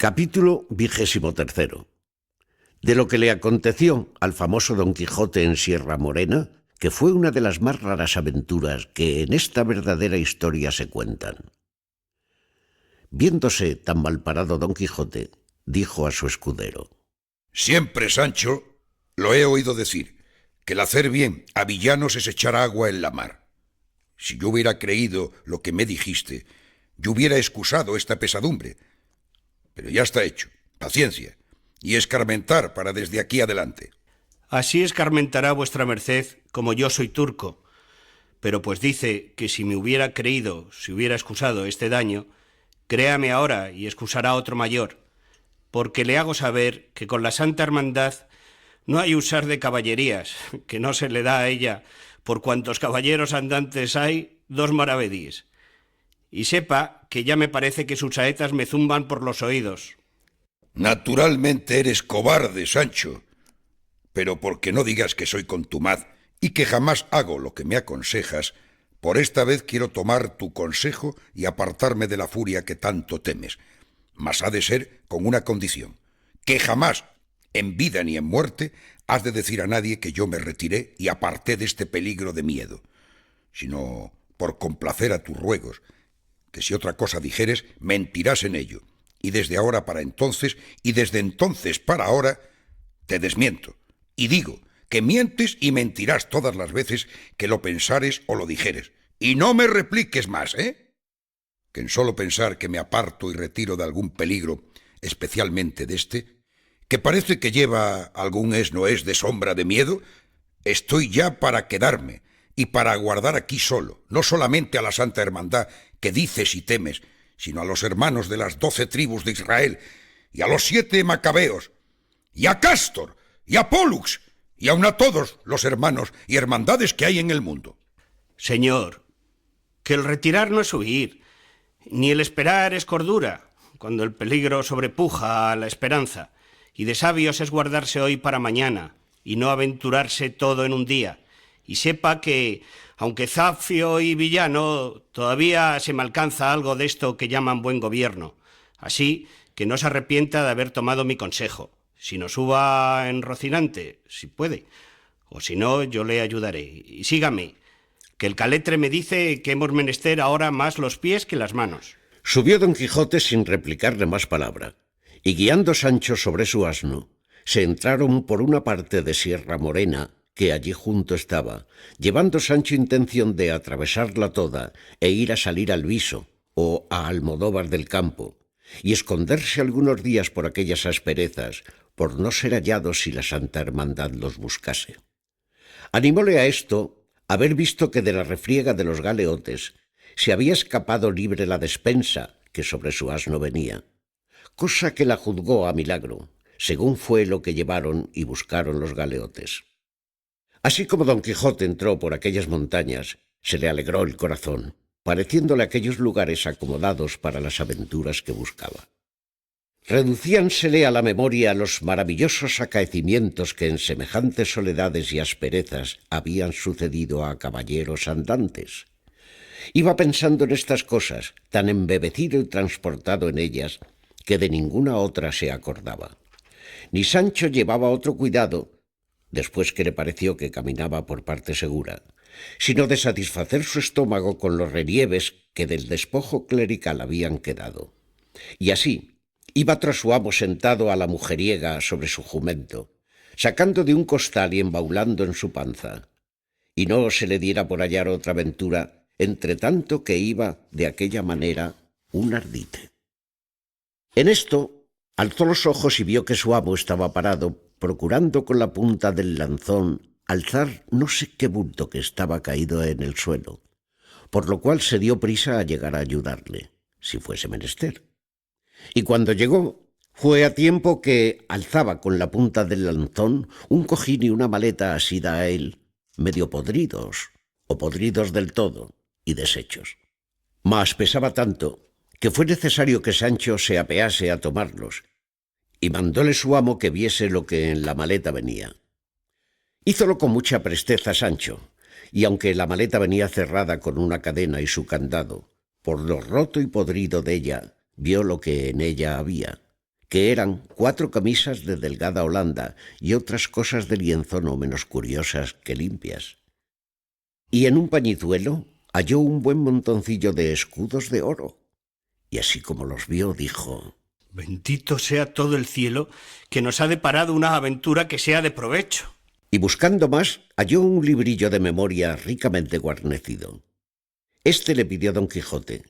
Capítulo 23. De lo que le aconteció al famoso Don Quijote en Sierra Morena, que fue una de las más raras aventuras que en esta verdadera historia se cuentan. Viéndose tan malparado Don Quijote, dijo a su escudero: Siempre, Sancho, lo he oído decir, que el hacer bien a villanos es echar agua en la mar. Si yo hubiera creído lo que me dijiste, yo hubiera excusado esta pesadumbre. Pero ya está hecho, paciencia, y escarmentar para desde aquí adelante. Así escarmentará vuestra merced, como yo soy turco. Pero pues dice que si me hubiera creído, si hubiera excusado este daño, créame ahora y excusará otro mayor, porque le hago saber que con la Santa Hermandad no hay usar de caballerías, que no se le da a ella, por cuantos caballeros andantes hay, 2 maravedís. Y sepa que ya me parece que sus saetas me zumban por los oídos. Naturalmente eres cobarde, Sancho, pero porque no digas que soy contumaz y que jamás hago lo que me aconsejas, por esta vez quiero tomar tu consejo y apartarme de la furia que tanto temes. Mas ha de ser con una condición, que jamás, en vida ni en muerte, has de decir a nadie que yo me retiré y aparté de este peligro de miedo, sino por complacer a tus ruegos, que si otra cosa dijeres, mentirás en ello, y desde ahora para entonces, y desde entonces para ahora, te desmiento, y digo que mientes y mentirás todas las veces que lo pensares o lo dijeres, y no me repliques más, que en solo pensar que me aparto y retiro de algún peligro, especialmente de este, que parece que lleva algún no es de sombra de miedo, estoy ya para quedarme, y para aguardar aquí solo, no solamente a la Santa Hermandad que dices y temes, sino a los hermanos de las 12 tribus de Israel, y a los 7 macabeos, y a Cástor, y a Pólux, y aun a todos los hermanos y hermandades que hay en el mundo. Señor, que el retirar no es huir, ni el esperar es cordura, cuando el peligro sobrepuja a la esperanza, y de sabios es guardarse hoy para mañana, y no aventurarse todo en un día. Y sepa que, aunque zafio y villano, todavía se me alcanza algo de esto que llaman buen gobierno. Así que no se arrepienta de haber tomado mi consejo, sino suba en Rocinante, si puede, o si no, yo le ayudaré. Y sígame, que el caletre me dice que hemos menester ahora más los pies que las manos. Subió Don Quijote sin replicarle más palabra, y guiando Sancho sobre su asno, se entraron por una parte de Sierra Morena, que allí junto estaba, llevando Sancho intención de atravesarla toda e ir a salir al Viso o a Almodóvar del Campo, y esconderse algunos días por aquellas asperezas, por no ser hallados si la Santa Hermandad los buscase. Animóle a esto haber visto que de la refriega de los galeotes se había escapado libre la despensa que sobre su asno venía, cosa que la juzgó a milagro, según fue lo que llevaron y buscaron los galeotes. Así como Don Quijote entró por aquellas montañas, se le alegró el corazón, pareciéndole aquellos lugares acomodados para las aventuras que buscaba. Reducíansele a la memoria los maravillosos acaecimientos que en semejantes soledades y asperezas habían sucedido a caballeros andantes. Iba pensando en estas cosas, tan embebecido y transportado en ellas, que de ninguna otra se acordaba. Ni Sancho llevaba otro cuidado, después que le pareció que caminaba por parte segura, sino de satisfacer su estómago con los relieves que del despojo clerical habían quedado. Y así iba tras su amo sentado a la mujeriega sobre su jumento, sacando de un costal y embaulando en su panza, y no se le diera por hallar otra aventura, entre tanto que iba de aquella manera un ardite. En esto alzó los ojos y vio que su amo estaba parado, procurando con la punta del lanzón alzar no sé qué bulto que estaba caído en el suelo, por lo cual se dio prisa a llegar a ayudarle, si fuese menester. Y cuando llegó, fue a tiempo que alzaba con la punta del lanzón un cojín y una maleta asida a él, medio podridos, o podridos del todo, y deshechos. Mas pesaba tanto que fue necesario que Sancho se apease a tomarlos, y mandóle su amo que viese lo que en la maleta venía. Hízolo con mucha presteza Sancho, y aunque la maleta venía cerrada con una cadena y su candado, por lo roto y podrido de ella, vio lo que en ella había, que eran 4 camisas de delgada holanda y otras cosas de lienzo no menos curiosas que limpias. Y en un pañizuelo halló un buen montoncillo de escudos de oro, y así como los vio dijo: Bendito sea todo el cielo, que nos ha deparado una aventura que sea de provecho. Y buscando más, halló un librillo de memoria ricamente guarnecido. Este le pidió Don Quijote,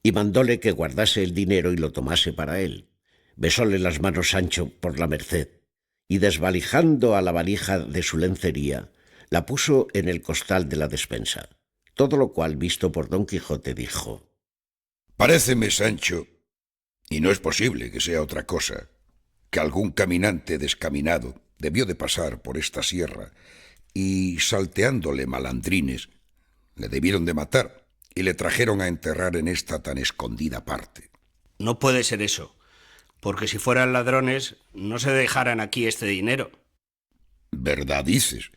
y mandóle que guardase el dinero y lo tomase para él. Besóle las manos Sancho por la merced, y desvalijando a la valija de su lencería, la puso en el costal de la despensa. Todo lo cual, visto por Don Quijote, dijo: Paréceme, Sancho, y no es posible que sea otra cosa, que algún caminante descaminado debió de pasar por esta sierra y, salteándole malandrines, le debieron de matar y le trajeron a enterrar en esta tan escondida parte. No puede ser eso, porque si fueran ladrones no se dejaran aquí este dinero. ¿Verdad dices?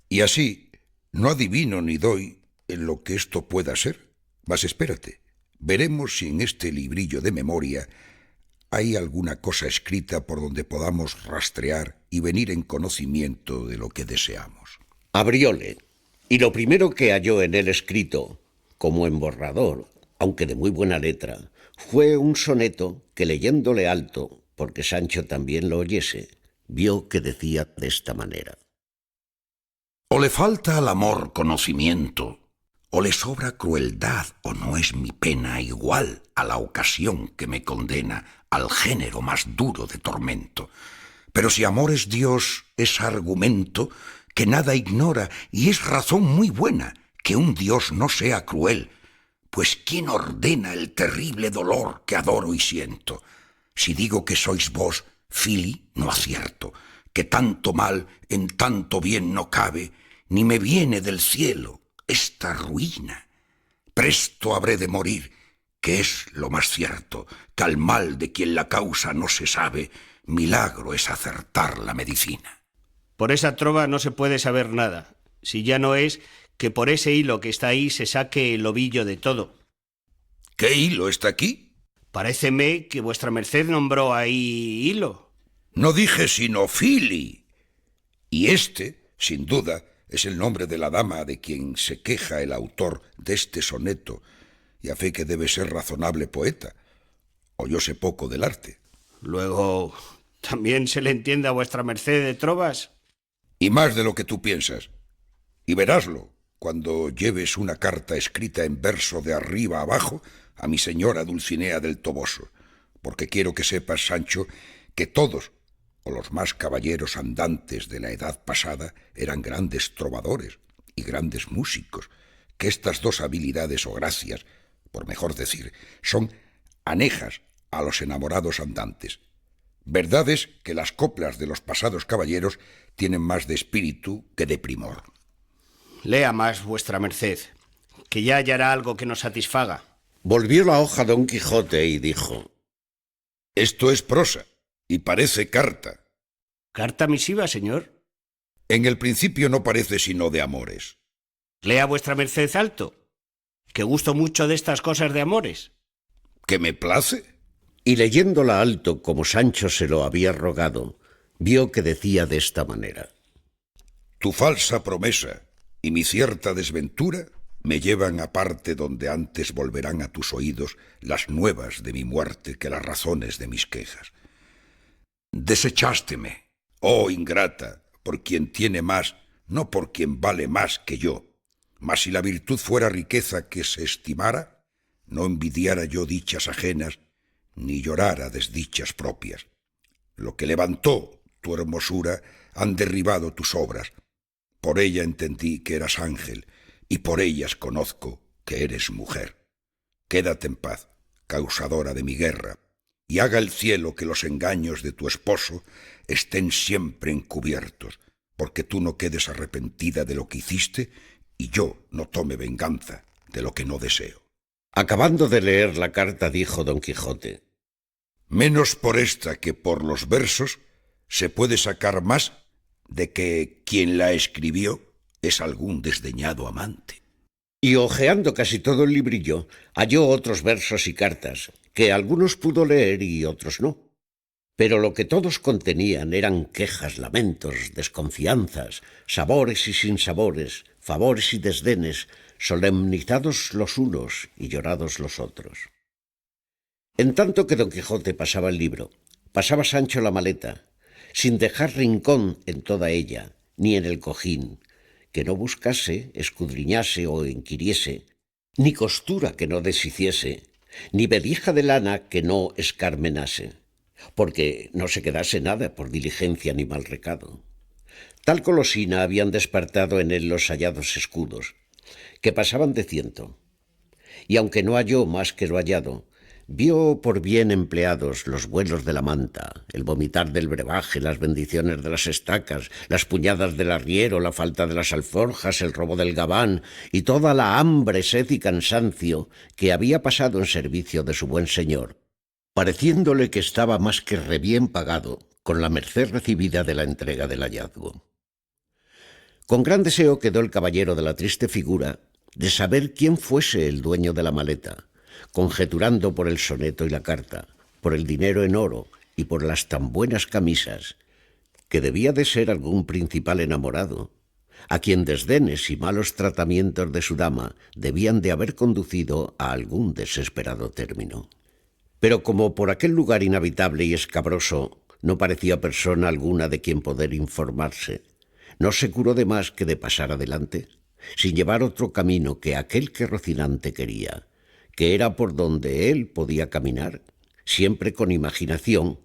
Y así no adivino ni doy en lo que esto pueda ser. Mas espérate, veremos si en este librillo de memoria hay alguna cosa escrita por donde podamos rastrear y venir en conocimiento de lo que deseamos. Abrióle, y lo primero que halló en él escrito, como en borrador, aunque de muy buena letra, fue un soneto que, leyéndole alto, porque Sancho también lo oyese, vio que decía de esta manera: O le falta al amor conocimiento, o le sobra crueldad, o no es mi pena igual a la ocasión que me condena al género más duro de tormento. Pero si amor es Dios, es argumento que nada ignora, y es razón muy buena que un Dios no sea cruel, pues ¿quién ordena el terrible dolor que adoro y siento? Si digo que sois vos, Fili, no acierto, que tanto mal en tanto bien no cabe, ni me viene del cielo esta ruina. Presto habré de morir, que es lo más cierto, que al mal de quien la causa no se sabe, milagro es acertar la medicina. Por esa trova no se puede saber nada, si ya no es que por ese hilo que está ahí se saque el ovillo de todo. ¿Qué hilo está aquí? Paréceme que vuestra merced nombró ahí hilo. No dije sino Fili. Y este, sin duda, es el nombre de la dama de quien se queja el autor de este soneto, y a fe que debe ser razonable poeta, o yo sé poco del arte. Luego, ¿también se le entiende a vuestra merced de trovas? Y más de lo que tú piensas. Y veráslo cuando lleves una carta escrita en verso de arriba a abajo a mi señora Dulcinea del Toboso, porque quiero que sepas, Sancho, que todos, o los más caballeros andantes de la edad pasada, eran grandes trovadores y grandes músicos, que estas dos habilidades o gracias, por mejor decir, son anejas a los enamorados andantes. Verdad es que las coplas de los pasados caballeros tienen más de espíritu que de primor. Lea más vuestra merced, que ya hallará algo que nos satisfaga. Volvió la hoja Don Quijote y dijo: Esto es prosa y parece carta. ¿Carta misiva, señor? En el principio no parece sino de amores. Lea vuestra merced alto, que gusto mucho de estas cosas de amores. ¿Que me place? Y leyéndola alto, como Sancho se lo había rogado, vio que decía de esta manera: Tu falsa promesa y mi cierta desventura me llevan a parte donde antes volverán a tus oídos las nuevas de mi muerte que las razones de mis quejas. Desechásteme, oh ingrata, por quien tiene más, no por quien vale más que yo. Mas si la virtud fuera riqueza que se estimara, no envidiara yo dichas ajenas, ni llorara desdichas propias. Lo que levantó tu hermosura han derribado tus obras. Por ella entendí que eras ángel, y por ellas conozco que eres mujer. Quédate en paz, causadora de mi guerra, y haga el cielo que los engaños de tu esposo estén siempre encubiertos, porque tú no quedes arrepentida de lo que hiciste, y yo no tome venganza de lo que no deseo. Acabando de leer la carta, dijo Don Quijote: Menos por esta que por los versos se puede sacar más de que quien la escribió es algún desdeñado amante. Y hojeando casi todo el librillo, halló otros versos y cartas, que algunos pudo leer y otros no. Pero lo que todos contenían eran quejas, lamentos, desconfianzas, sabores y sinsabores, favores y desdenes, solemnizados los unos y llorados los otros. En tanto que don Quijote pasaba el libro, pasaba Sancho la maleta, sin dejar rincón en toda ella, ni en el cojín, que no buscase, escudriñase o inquiriese, ni costura que no deshiciese, ni vedija de lana que no escarmenase, porque no se quedase nada por diligencia ni mal recado. Tal golosina habían despertado en él los hallados escudos, que pasaban de 100, y aunque no halló más que lo hallado, vio por bien empleados los vuelos de la manta, el vomitar del brebaje, las bendiciones de las estacas, las puñadas del arriero, la falta de las alforjas, el robo del gabán y toda la hambre, sed y cansancio que había pasado en servicio de su buen señor, pareciéndole que estaba más que re bien pagado con la merced recibida de la entrega del hallazgo. Con gran deseo quedó el caballero de la triste figura de saber quién fuese el dueño de la maleta, conjeturando por el soneto y la carta, por el dinero en oro y por las tan buenas camisas, que debía de ser algún principal enamorado, a quien desdenes y malos tratamientos de su dama debían de haber conducido a algún desesperado término. Pero como por aquel lugar inhabitable y escabroso no parecía persona alguna de quien poder informarse, no se curó de más que de pasar adelante, sin llevar otro camino que aquel que Rocinante quería, que era por donde él podía caminar, siempre con imaginación,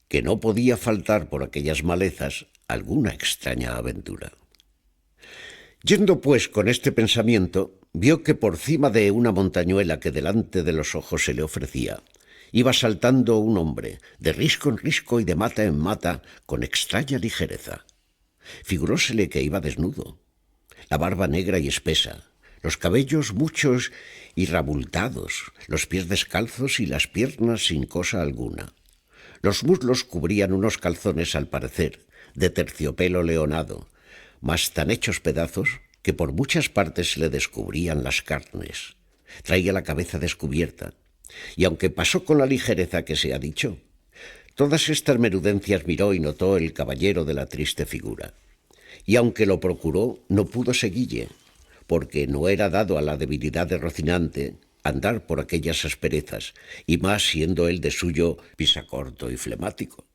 que no podía faltar por aquellas malezas alguna extraña aventura. Yendo pues con este pensamiento, vio que por cima de una montañuela que delante de los ojos se le ofrecía, iba saltando un hombre, de risco en risco y de mata en mata, con extraña ligereza. Figurósele que iba desnudo, la barba negra y espesa, los cabellos muchos y rabultados, los pies descalzos y las piernas sin cosa alguna. Los muslos cubrían unos calzones, al parecer, de terciopelo leonado, mas tan hechos pedazos que por muchas partes se le descubrían las carnes. Traía la cabeza descubierta, y aunque pasó con la ligereza que se ha dicho, todas estas menudencias miró y notó el caballero de la triste figura. Y aunque lo procuró, no pudo seguille, porque no era dado a la debilidad de Rocinante andar por aquellas asperezas, y más siendo él de suyo pisacorto y flemático.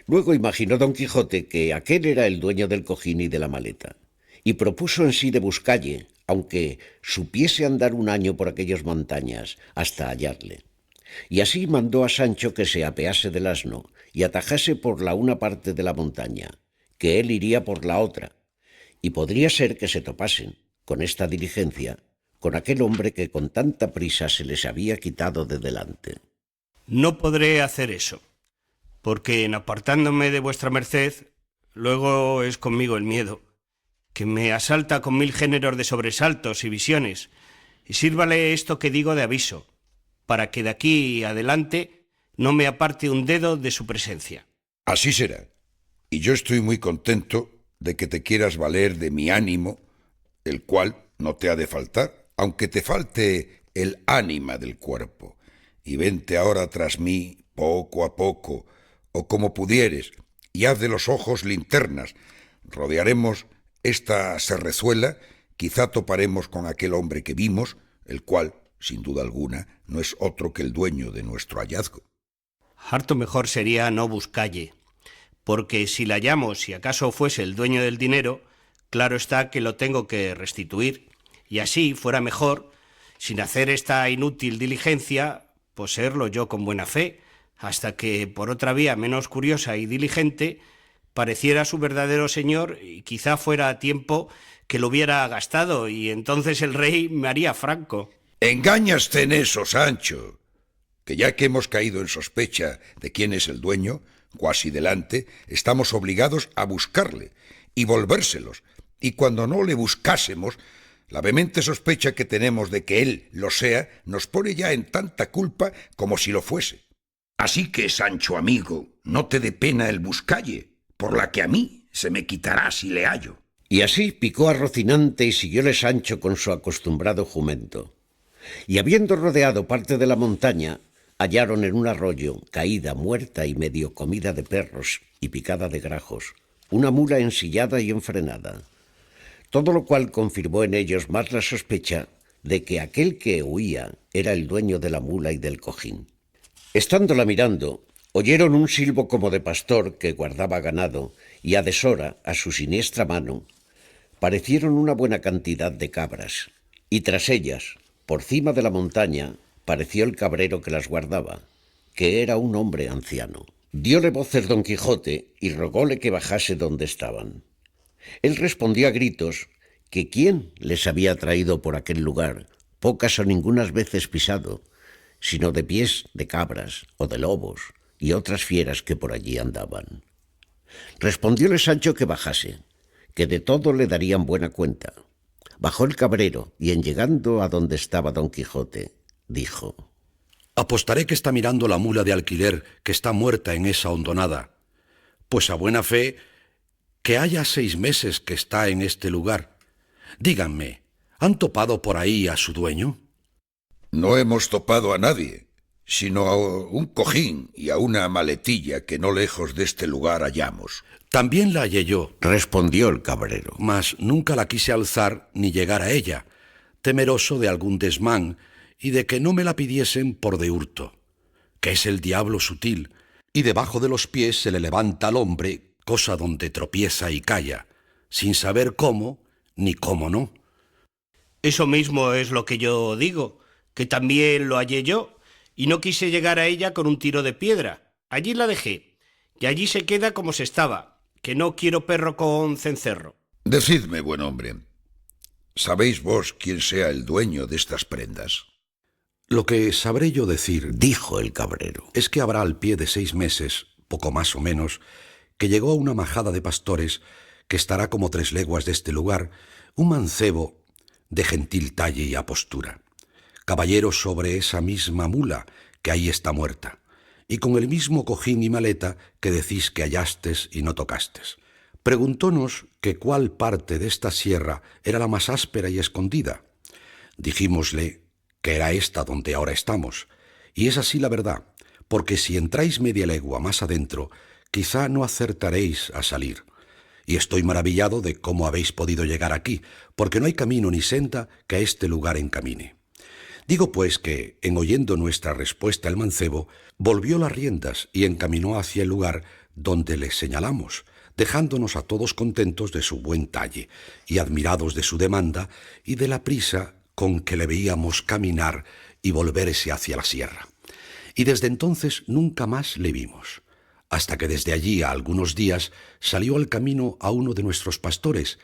Luego imaginó don Quijote que aquel era el dueño del cojín y de la maleta, y propuso en sí de buscalle, aunque supiese andar un año por aquellas montañas, hasta hallarle. Y así mandó a Sancho que se apease del asno y atajase por la una parte de la montaña, que él iría por la otra, y podría ser que se topasen, con esta diligencia, con aquel hombre que con tanta prisa se les había quitado de delante. No podré hacer eso, porque en apartándome de vuestra merced, luego es conmigo el miedo, que me asalta con 1000 géneros de sobresaltos y visiones, y sírvale esto que digo de aviso, para que de aquí adelante no me aparte un dedo de su presencia. Así será, y yo estoy muy contento de que te quieras valer de mi ánimo, el cual no te ha de faltar, aunque te falte el ánima del cuerpo, y vente ahora tras mí poco a poco, o como pudieres, y haz de los ojos linternas. Rodearemos esta serrezuela, quizá toparemos con aquel hombre que vimos, el cual, sin duda alguna, no es otro que el dueño de nuestro hallazgo. Harto mejor sería no buscalle, porque si la hallamos, si acaso fuese el dueño del dinero, claro está que lo tengo que restituir, y así fuera mejor, sin hacer esta inútil diligencia, poseerlo yo con buena fe, hasta que, por otra vía menos curiosa y diligente, pareciera su verdadero señor y quizá fuera a tiempo que lo hubiera gastado, y entonces el rey me haría franco. Engáñaste en eso, Sancho, que ya que hemos caído en sospecha de quién es el dueño, cuasi delante, estamos obligados a buscarle y volvérselos, y cuando no le buscásemos, la vehemente sospecha que tenemos de que él lo sea nos pone ya en tanta culpa como si lo fuese. Así que, Sancho amigo, no te dé pena el buscalle, por la que a mí se me quitará si le hallo. Y así picó a Rocinante y siguióle Sancho con su acostumbrado jumento. Y habiendo rodeado parte de la montaña, hallaron en un arroyo, caída, muerta y medio comida de perros y picada de grajos, una mula ensillada y enfrenada. Todo lo cual confirmó en ellos más la sospecha de que aquel que huía era el dueño de la mula y del cojín. Estándola mirando, oyeron un silbo como de pastor que guardaba ganado, y a deshora, a su siniestra mano, parecieron una buena cantidad de cabras, y tras ellas, por cima de la montaña, pareció el cabrero que las guardaba, que era un hombre anciano. Dióle voces don Quijote y rogóle que bajase donde estaban. Él respondió a gritos que quién les había traído por aquel lugar, pocas o ningunas veces pisado, sino de pies de cabras o de lobos y otras fieras que por allí andaban. Respondióle Sancho que bajase, que de todo le darían buena cuenta. Bajó el cabrero y en llegando a donde estaba don Quijote, dijo: Apostaré que está mirando la mula de alquiler que está muerta en esa hondonada, pues a buena fe que haya 6 meses que está en este lugar. Díganme, ¿han topado por ahí a su dueño? No hemos topado a nadie, sino a un cojín y a una maletilla que no lejos de este lugar hallamos. También la hallé yo, respondió el cabrero. mas nunca la quise alzar ni llegar a ella, temeroso de algún desmán y de que no me la pidiesen por de hurto, que es el diablo sutil, y debajo de los pies se le levanta al hombre, cosa donde tropieza y calla, sin saber cómo ni cómo no. Eso mismo es lo que yo digo, que también lo hallé yo, y no quise llegar a ella con un tiro de piedra. Allí la dejé, y allí se queda como se estaba, que no quiero perro con cencerro. Decidme, buen hombre, ¿sabéis vos quién sea el dueño de estas prendas? Lo que sabré yo decir, Dijo el cabrero. es que habrá al pie de 6 meses, poco más o menos, que llegó a una majada de pastores que estará como 3 leguas de este lugar, un mancebo de gentil talle y apostura, caballero sobre esa misma mula que ahí está muerta, y con el mismo cojín y maleta que decís que hallastes y no tocastes. Preguntónos que cuál parte de esta sierra era la más áspera y escondida. Dijímosle que era esta donde ahora estamos, y es así la verdad, porque si entráis media legua más adentro, quizá no acertaréis a salir. Y estoy maravillado de cómo habéis podido llegar aquí, porque no hay camino ni senda que a este lugar encamine. Digo pues que, en oyendo nuestra respuesta el mancebo, volvió las riendas y encaminó hacia el lugar donde le señalamos, dejándonos a todos contentos de su buen talle y admirados de su demanda y de la prisa con que le veíamos caminar y volverse hacia la sierra. Y desde entonces nunca más le vimos, hasta que desde allí a algunos días salió al camino a uno de nuestros pastores,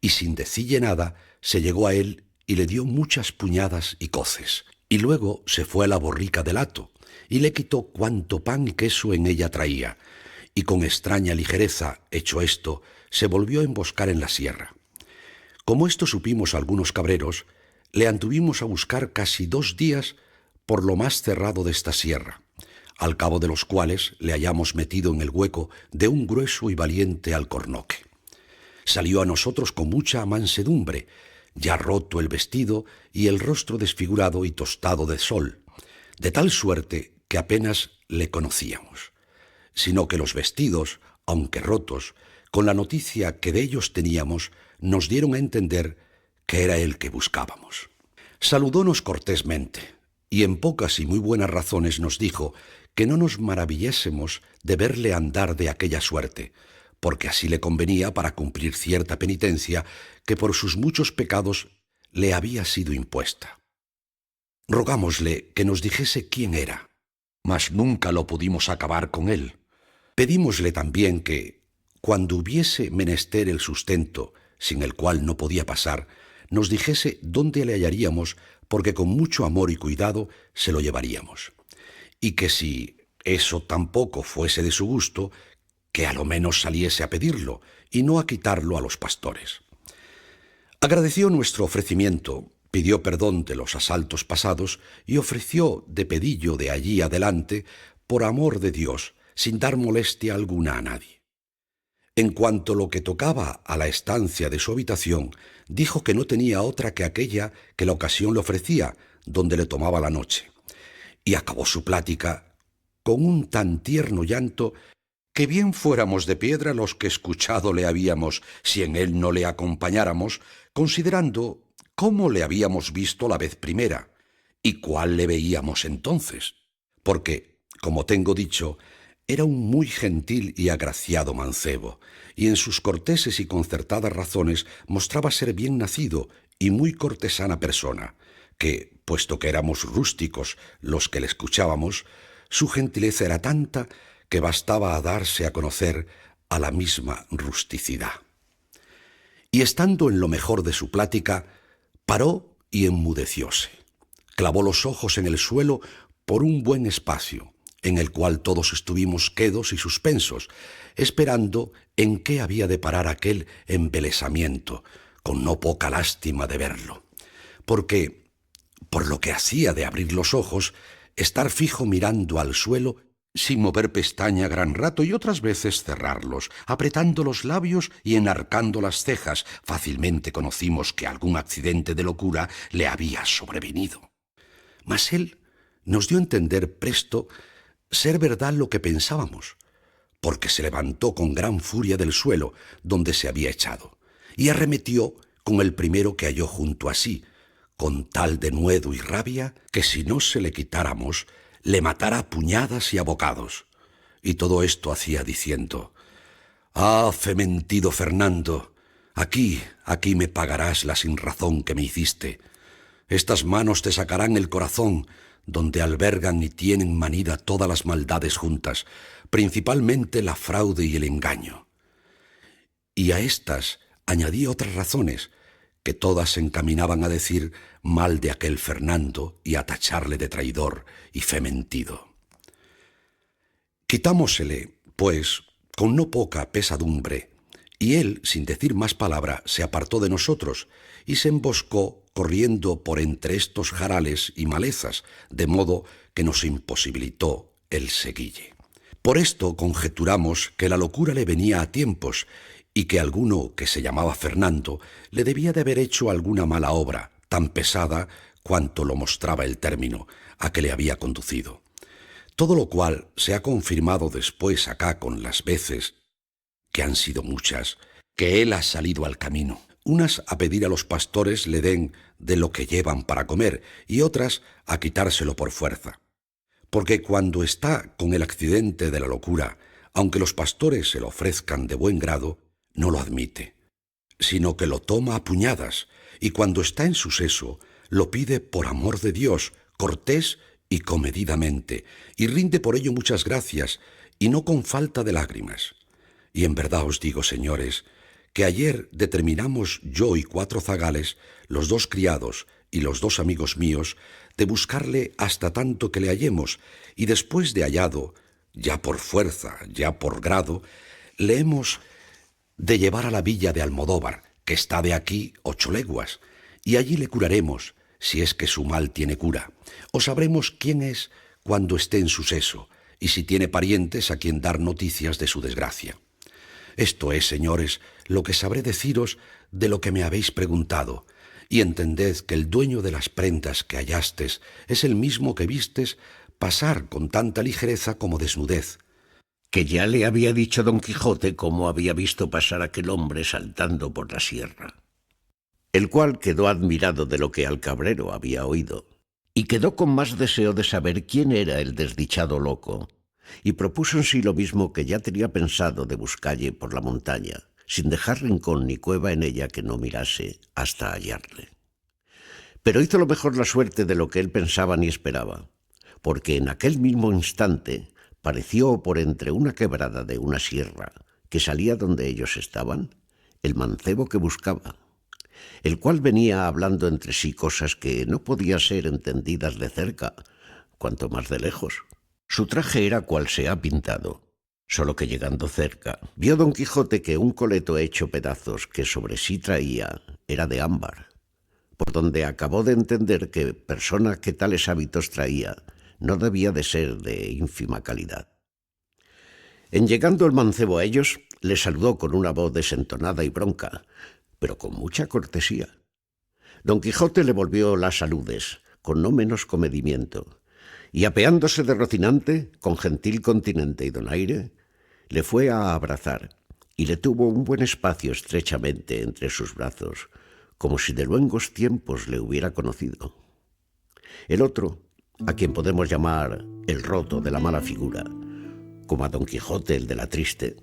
y sin decille nada se llegó a él y le dio muchas puñadas y coces, y luego se fue a la borrica del hato, y le quitó cuanto pan y queso en ella traía, y con extraña ligereza, hecho esto, se volvió a emboscar en la sierra. Como esto supimos algunos cabreros, le anduvimos a buscar casi 2 días por lo más cerrado de esta sierra, al cabo de los cuales le hallamos metido en el hueco de un grueso y valiente alcornoque. Salió a nosotros con mucha mansedumbre, ya roto el vestido y el rostro desfigurado y tostado de sol, de tal suerte que apenas le conocíamos, sino que los vestidos, aunque rotos, con la noticia que de ellos teníamos, nos dieron a entender que era el que buscábamos. Saludónos cortésmente, y en pocas y muy buenas razones nos dijo que no nos maravillésemos de verle andar de aquella suerte, porque así le convenía para cumplir cierta penitencia que por sus muchos pecados le había sido impuesta. Rogámosle que nos dijese quién era, mas nunca lo pudimos acabar con él. Pedímosle también que, cuando hubiese menester el sustento, sin el cual no podía pasar, nos dijese dónde le hallaríamos, porque con mucho amor y cuidado se lo llevaríamos, y que si eso tampoco fuese de su gusto, que a lo menos saliese a pedirlo, y no a quitarlo a los pastores. Agradeció nuestro ofrecimiento, pidió perdón de los asaltos pasados, y ofreció de pedillo de allí adelante, por amor de Dios, sin dar molestia alguna a nadie. En cuanto lo que tocaba a la estancia de su habitación, dijo que no tenía otra que aquella que la ocasión le ofrecía, donde le tomaba la noche, y acabó su plática con un tan tierno llanto que bien fuéramos de piedra los que escuchado le habíamos si en él no le acompañáramos, considerando cómo le habíamos visto la vez primera y cuál le veíamos entonces, porque, como tengo dicho, era un muy gentil y agraciado mancebo, y en sus corteses y concertadas razones mostraba ser bien nacido y muy cortesana persona, que, puesto que éramos rústicos los que le escuchábamos, su gentileza era tanta que bastaba a darse a conocer a la misma rusticidad. Y estando en lo mejor de su plática, paró y enmudecióse. Clavó los ojos en el suelo por un buen espacio, en el cual todos estuvimos quedos y suspensos, esperando en qué había de parar aquel embelesamiento, con no poca lástima de verlo. Porque, por lo que hacía de abrir los ojos, estar fijo mirando al suelo, sin mover pestaña gran rato y otras veces cerrarlos, apretando los labios y enarcando las cejas, fácilmente conocimos que algún accidente de locura le había sobrevenido. Mas él nos dio a entender presto ser verdad lo que pensábamos, porque se levantó con gran furia del suelo donde se había echado, y arremetió con el primero que halló junto a sí, con tal denuedo y rabia que si no se le quitáramos, le matara a puñadas y a bocados. Y todo esto hacía diciendo: «Ah, fementido Fernando, aquí me pagarás la sinrazón que me hiciste. Estas manos te sacarán el corazón, donde albergan y tienen manida todas las maldades juntas, principalmente la fraude y el engaño». Y a estas añadí otras razones, que todas se encaminaban a decir mal de aquel Fernando y a tacharle de traidor y fementido. Quitámosele, pues, con no poca pesadumbre, y él, sin decir más palabra, se apartó de nosotros y se emboscó corriendo por entre estos jarales y malezas, de modo que nos imposibilitó el seguille. Por esto conjeturamos que la locura le venía a tiempos y que alguno que se llamaba Fernando le debía de haber hecho alguna mala obra, tan pesada cuanto lo mostraba el término a que le había conducido. Todo lo cual se ha confirmado después acá con las veces, que han sido muchas, que él ha salido al camino, unas a pedir a los pastores le den de lo que llevan para comer y otras a quitárselo por fuerza. Porque cuando está con el accidente de la locura, aunque los pastores se lo ofrezcan de buen grado, no lo admite, sino que lo toma a puñadas, y cuando está en su seso, lo pide por amor de Dios, cortés y comedidamente, y rinde por ello muchas gracias, y no con falta de lágrimas. Y en verdad os digo, señores, que ayer determinamos yo y 4 zagales, los 2 criados y los 2 amigos míos, de buscarle hasta tanto que le hallemos, y después de hallado, ya por fuerza, ya por grado, le hemos de llevar a la villa de Almodóvar, que está de aquí 8 leguas, y allí le curaremos, si es que su mal tiene cura, o sabremos quién es cuando esté en su seso, y si tiene parientes a quien dar noticias de su desgracia. Esto es, señores, lo que sabré deciros de lo que me habéis preguntado, y entended que el dueño de las prendas que hallastes es el mismo que vistes pasar con tanta ligereza como desnudez. Que ya le había dicho don Quijote cómo había visto pasar aquel hombre saltando por la sierra, el cual quedó admirado de lo que al cabrero había oído, y quedó con más deseo de saber quién era el desdichado loco, y propuso en sí lo mismo que ya tenía pensado de buscalle por la montaña, sin dejar rincón ni cueva en ella que no mirase hasta hallarle. Pero hizo lo mejor la suerte de lo que él pensaba ni esperaba, porque en aquel mismo instante pareció por entre una quebrada de una sierra que salía donde ellos estaban el mancebo que buscaba, el cual venía hablando entre sí cosas que no podían ser entendidas de cerca, cuanto más de lejos. Su traje era cual se ha pintado, solo que llegando cerca vio don Quijote que un coleto hecho pedazos que sobre sí traía era de ámbar, por donde acabó de entender que persona que tales hábitos traía no debía de ser de ínfima calidad. En llegando el mancebo a ellos, les saludó con una voz desentonada y bronca, pero con mucha cortesía. Don Quijote le volvió las saludes, con no menos comedimiento, y apeándose de Rocinante, con gentil continente y donaire, le fue a abrazar y le tuvo un buen espacio estrechamente entre sus brazos, como si de luengos tiempos le hubiera conocido. El otro, a quien podemos llamar el roto de la mala figura, como a Don Quijote el de la triste,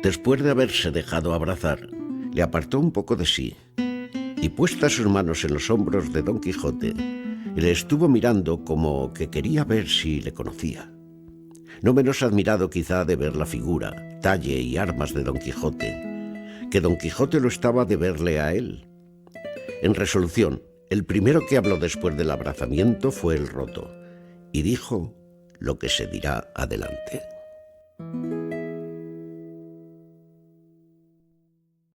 después de haberse dejado abrazar, le apartó un poco de sí, y puestas sus manos en los hombros de Don Quijote, le estuvo mirando como que quería ver si le conocía. No menos admirado quizá de ver la figura, talle y armas de Don Quijote, que Don Quijote lo estaba de verle a él. En resolución, el primero que habló después del abrazamiento fue el roto, y dijo lo que se dirá adelante.